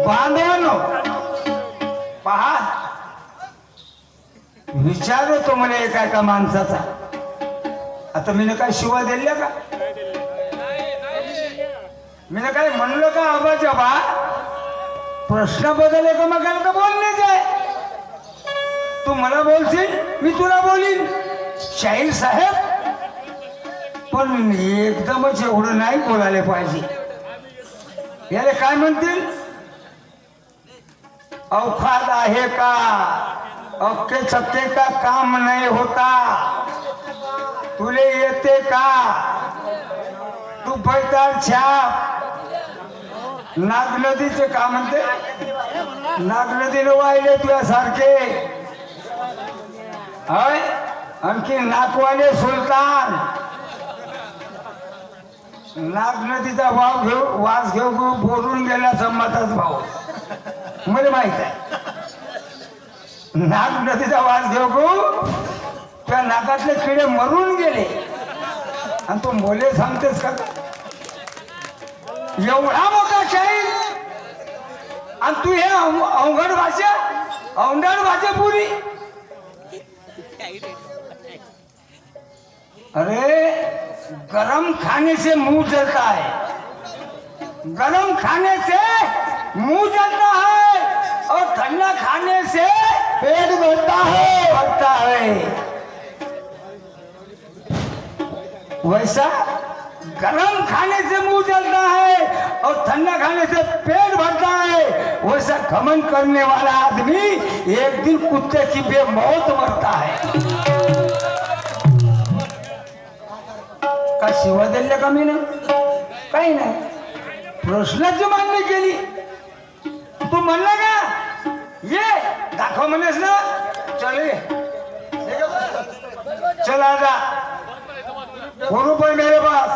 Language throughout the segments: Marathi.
बांधवानो पहा, विचार होतो मला एका माणसाचा. आता मी काय शिवा दिल्या का? मी काय म्हणलं का? आबाच्या बा प्रश्न बदलले का? मग का बोलणेच आहे. तू मला बोलशील, मी तुला बोलीन. शाहीर साहेब, पण एकदमच एवढं नाही बोलायला पाहिजे. याला काय म्हणतील? अवखाद आहे का? अक्के चक्के का काम नाही होता. तुले येते का? तू पैताळ छाप. नाग नदीचे का म्हणते? नाग नदीने वाहिले तुझ्यासारखे. होय, आणखी नाकवाले सुलतान. नाग नदीचा वास घेऊ बोलून गेला संमताच भाऊ. मला माहित आहे, नाग नदीचा वास घेऊ त्या नाकातले किडे मरून गेले. आणि तो मोले सांगतेस का? एवढा मोठा शाहीर आणि तू हे अवघड भाषा, अवघड भाषा पुरी. अरे गरम खाने से मुंह जलता है, गरम खाने से मुंह जलता है और ठंडा खाने से पेट भरता है. वैसा गरम खाने से मुंह जलता है और ठंडा खाने से पेट भरता है. वैसा घमंड करने वाला आदमी एक दिन कुत्ते की बेमौत मरता है. का शिवा दिल्या का मी? काही नाही. प्रश्नाची मांडणी केली. तू म्हणला का ये दाखव म्हणेस ना? चल चला जा. रुपये मेरे पास.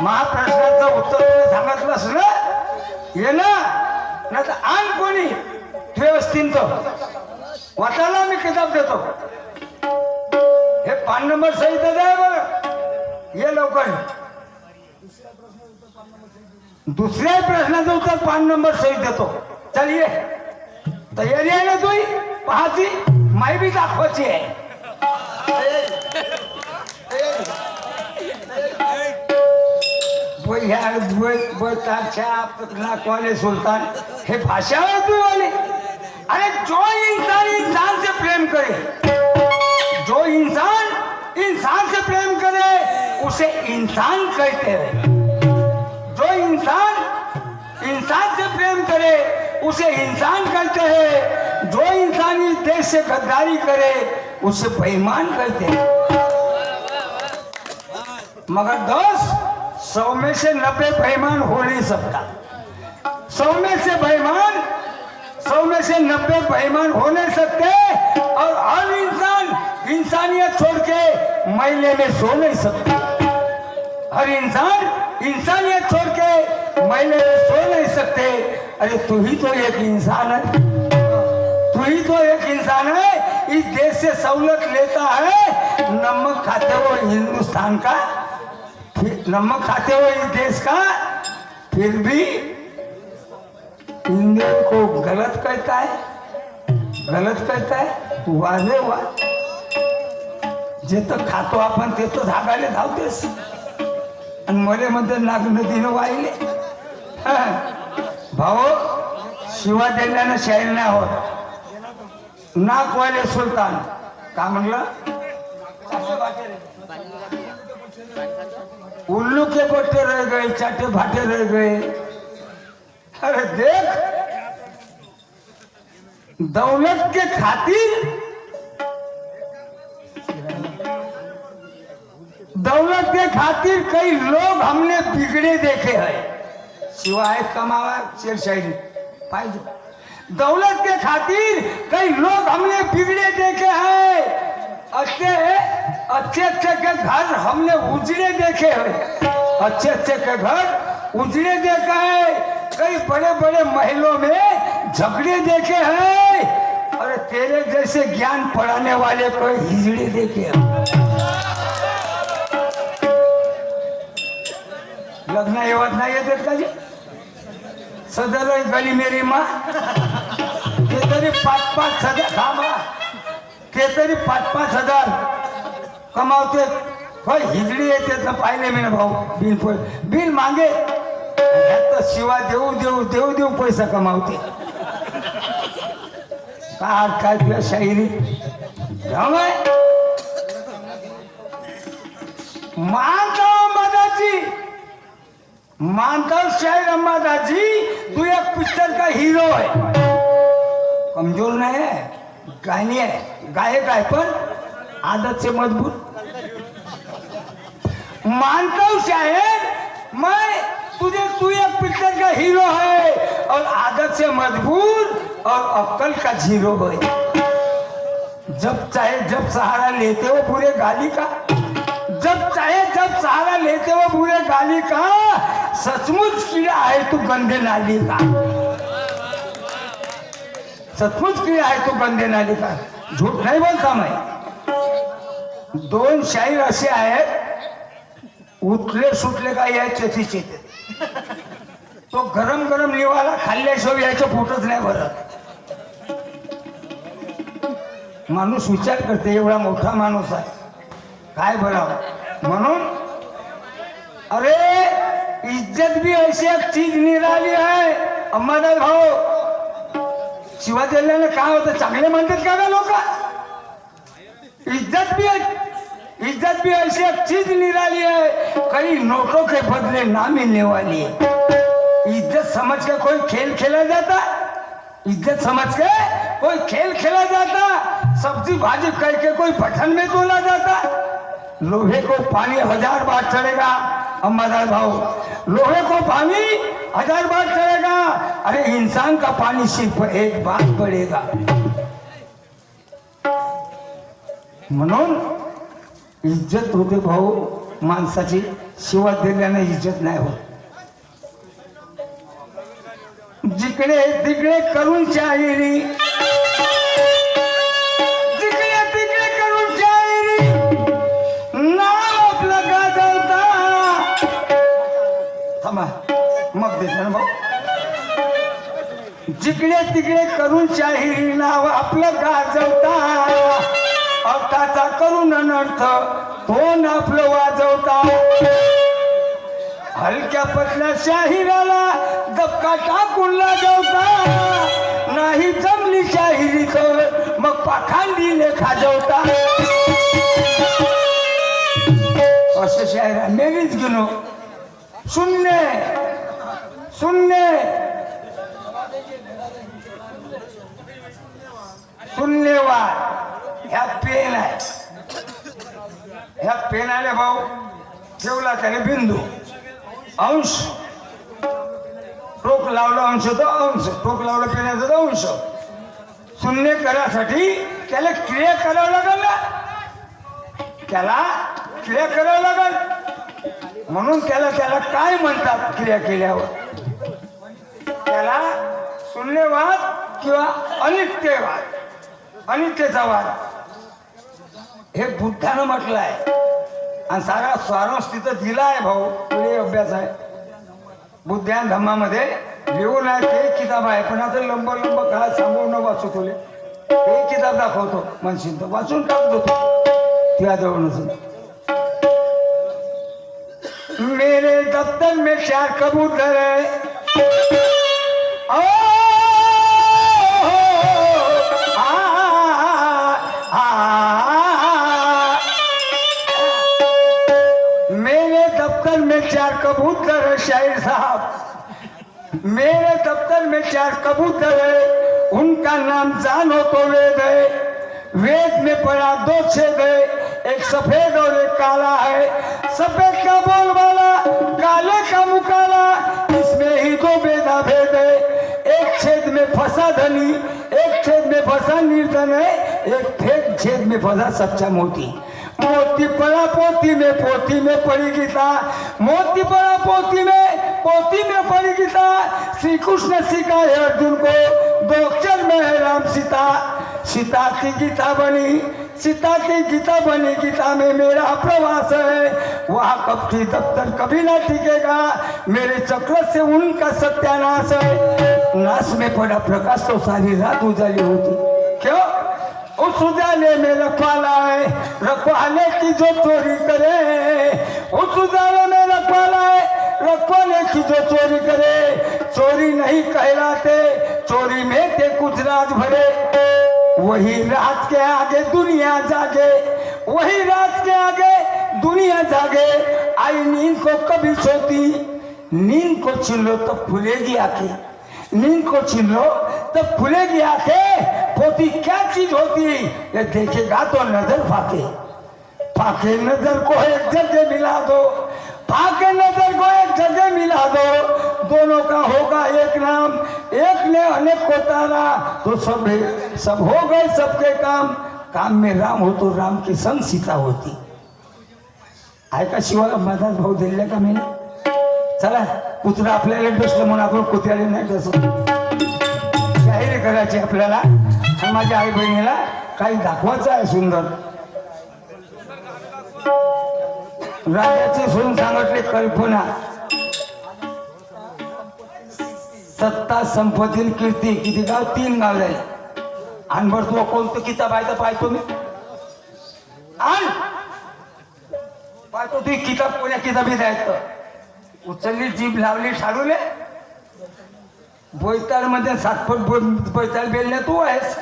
महाप्रश्नाचं उत्तर सांगितलंस ना, ये ना. नाही तर आण कोणी व्यवस्थित तो वाचायला मी किताब देतो. हे 5 नंबर सहित आहे बरं. ये लवकर. दुसऱ्या प्रश्नाचं उत्तर 5 नंबर सहित देतो. चल ये. तयारी आहे ना तुझी? पाहाची माई बी दाखवायची आहे. नाकवाले सुल्तान, हे भाषा है तू वाले. अरे जो इंसान इंसान से प्रेम करे, जो इंसान इंसान से प्रेम करे उसे इंसान कहते हैं. जो इंसान इंसान से प्रेम करे उसे इंसान कहते हैं. जो इंसान इस देश से गद्दारी करे उसे बेईमान कहते हैं. मगर दोस्त, 100 में से 90 बेईमान हो नहीं सकता. 100 में से 90 बेईमान हो नहीं सकते. और हर इंसान इंसानियत छोड़ के मैले में सो नहीं सकते. हर इंसान इंसानियत छोड़ के मैले में सो नहीं सकते. अरे तू ही तो एक इंसान है. तू ही तो एक इंसान है. इस देश से सहूलत लेता है. नमक खाते हो हिंदुस्तान का, नमक खाते हो इस देश का, फिर भी इंडियन को गलत कहता है. गलत कहता है. वाजे वा. जे तर खातो आपण ते तर झागायला धावतेस. आणि मले मध्ये नाग नदीनं वाहिले. भाऊ, शिवा दिल्यानं शाहीर नाही होत. नाकवाले सुलतान का म्हणलं? उल्लू के पट्टे रह गए, चाटे भाटे रह गए. अरे देख, दौलत के खातिर, दौलत के खातिर कई लोग हमने बिगड़े देखे हैं. शिवाय कमावा शेर शायरी पाहिजे. दौलत के खातिर कई लोग हमने बिगड़े देखे हैं. अच्छे अच्छे के घर हमने उजड़े देखे हैं. अच्छे के घर उजड़े देखे हैं. कई बड़े बड़े महलों में झगड़े देखे हैं. और तेरे जैसे ज्ञान पढ़ाने वाले को हिजड़े देखे हैं. लग्न येवत नाही येत का जी? सदर गली मेरी माँ ते तरी 5,000 थांबा ते तरी 5,000 कमावते होय हिजडी येते तर पाहिले मी ना भाऊ बिल मागे तर शिवा देऊ पैसा कमावते काय तुला शाहिरी मानता शायर अम्मादाजी तू एक पिक्चर का हीरो है कमजोर नहीं है गायनी है गायक है पर आदत से मजबूत मानता हूँ शायर मैं तुझे तू एक पिक्चर का हीरो है और आदत से मजबूत और अक्कल का जीरो है जब चाहे जब सहारा लेते हो पूरे गाली का जब चाहे जब सहारा लेते हो पूरे गाली का सचमुच कीड़ा है तू गंदे नाली का सचमुच कीड़ा है तू गंदे नाली का झूठ नहीं बोलता मैं दोन शाहीर असे आहेत उठले सुटले का यायचे तिचे तो गरम गरम निवाला खाल्ल्याशिवाय यायचं पोटच नाही भरत माणूस विचार करते एवढा मोठा माणूस आहे काय भराव म्हणून अरे इज्जत भी ऐसी एक चीज निराली है अम्मादास भाऊ शिवा दिल्याने काय होतं चांगले म्हणतात का लोक इज्जत भी ऐसी एक चीज निराली है कई नोटों के बदले ना मिलने वाली है इज्जत समझ के कोई खेल खेला जाता इज्जत समझ के कोई खेल खेला जाता सब्जी भाजी करके कोई पठन में तोला जाता लोहे को पानी 1000 बार चढ़ेगा अम्मादास भाऊ लोहे को पानी 1000 बार चढ़ेगा अरे इंसान का पानी सिर्फ एक बार पड़ेगा म्हणून इज्जत होते भाऊ माणसाची शिवा दिल्याने इज्जत नाही होत जिकडे तिकडे करून शाहिरी जिकडे तिकडे करून शाहिरी नाव आपलं गाजवता थांबा मग देतो ना भाऊ जिकडे तिकडे करून शाहिरी नाव आपलं गाजवता अर्थाचा करून अनर्थ तोंड आपलं वाजवता हलक्या पतल्या शाहिराला धक्का टाकून लाजवता नाही जमली शाहिरी तर मग पाखांडीने खाजवता असे शाहिरा मेरीच गेलो शून्य शून्यवाद ह्या पेन आहे ह्या पेनाने भाऊ ठेवला त्याने बिंदू अंश टोक लावला अंश तो अंश टोक लावला पेनाचा तो अंश शून्य करासाठी त्याला क्रिया करावं लागल ना त्याला क्रिया करावं लागल म्हणून त्याला काय म्हणतात क्रिया केल्यावर त्याला शून्यवाद किंवा अनित्यचा वाद हे बुद्धानं म्हटलं आहे आणि सारा स्वारंश तिथं दिला आहे भाऊ पुढे अभ्यास आहे बुद्धान धम्मामध्ये लिहून आहे ते किताब आहे पण आता लंब काय सांगून न वाचू तुले ते किताब दाखवतो म्हणशील तर वाचून टाकतो त्याजवळून मेरे दफ्तर में 4 कबूतर है मेरे दफ्तर में 4 कबूतर है शाहिर साहब मेरे दफ्तर में 4 कबूतर है उनका नाम जानो तो वेद है वेद में पड़ा 2 छेद है एक सफेद और एक काला है सफेद का बोल वाला काले का मुकाला इसमें ही 2 भेदा भेद है एक छेद में फंसा धनी एक छेद में फंसा निर्धन है एक छेद में फंसा सच्चा मोती मोती पड़ा पोती में पड़ी गीता मोती पड़ा पोती में पड़ी गीता श्री कृष्ण सिखाए अर्जुन को 2 अक्षर में है राम सीता की गीता बनी सीता की गीता बनी, गीता में मेरा प्रवास है, वहाँ कपटी दफ्तर कभी ना टिकेगा, मेरे चक्र से उनका सत्यानाश है। नाश में पड़ा प्रकाश तो सारी रात उजाली होती। क्यों? उस उजाले में रखवाला है, रखवाले की जो चोरी करे, उस उजाले में रखवाला है, रखवाले की जो चोरी करे, चोरी नहीं कहलाते, चोरी में थे कुछ राज भरे। वही रात के आगे दुनिया जागे, वही रात के आगे दुनिया जागे। आई नींद को कभी सोती, नींद को छीन लो तो फूलेगी आंखें, नींद को छीन लो तब फूलेगी आंखें। पोती क्या चीज होती, ये देखेगा तो नजर फाके, फाके नजर को एक जगह मिला दो, फाके नजर को एक जगह मिला दो, दोनों का होगा एक नाम, एक ने अनेक को तारा तो सब हो गए सबके काम। काम में राम हो तो राम की संग सीता होती। आहे का शिवाला मधात भाऊ दिले का मी? चला कुत्रा आपल्याला डसलं म्हणून आपण कुत्र्याला नाही डसत, जाहीर करायची आपल्याला आणि माझ्या आई बहिणीला काही दाखवायचं आहे सुंदर। राजाची सून सांगितली कल्पना, सत्ता संपत्ती कीर्ती, किती गाव? 3 गाव झाले। अनभर तू कोणतं किताब आहे तर पाहतो मी, आण पाहतो तू किताब कोण्या किताबी जायचं। उचलली जीभ लावली शाडूले, बोईताळ मध्ये 7 फूट बोईताळ बेलने तू आहेस,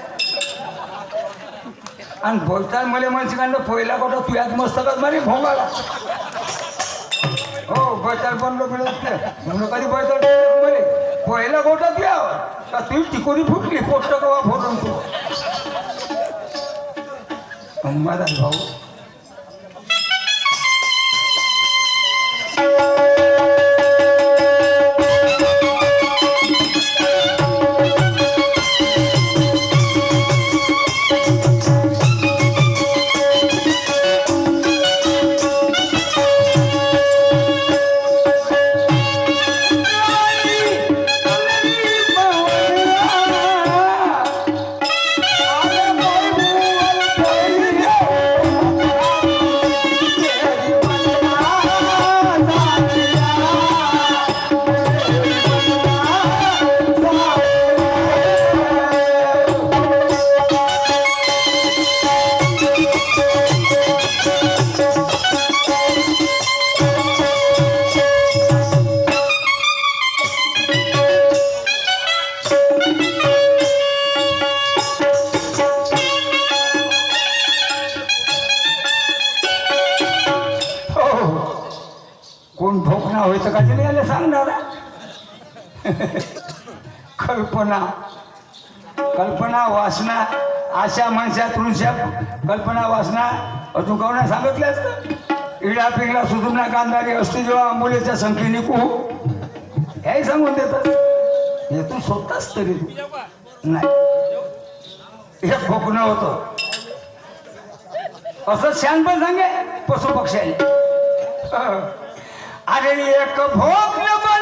आणि बोईताळ मध्ये माणसांना पहिला कोटा तू यात मस्तकात मारी भोंगाला। हो बोईताळ बनलो मिळत म्हणून कधी बोईताळ मध्ये पहिला गोटात यावं का तुझी टिकोरी फुटली, पोस्ट कवा फोडून तू माझा भाऊ। कोण भोकना होईत का तिने याला सांगणार। कल्पना, कल्पना वासना, आशा मनशा तृषा कल्पना वासना अजून कोणा सांगितलं असतं। इडा पिंगला सुधुना गांधारी असते जेव्हा आंबोलीच्या संख्येने कुहू, हेही सांगून देतात। हे तू स्वतःच तरी तू नाही, हे भोकणं होतं असं शहाणपण सांगे पशु पक्षाने। अरे एक भोग न बन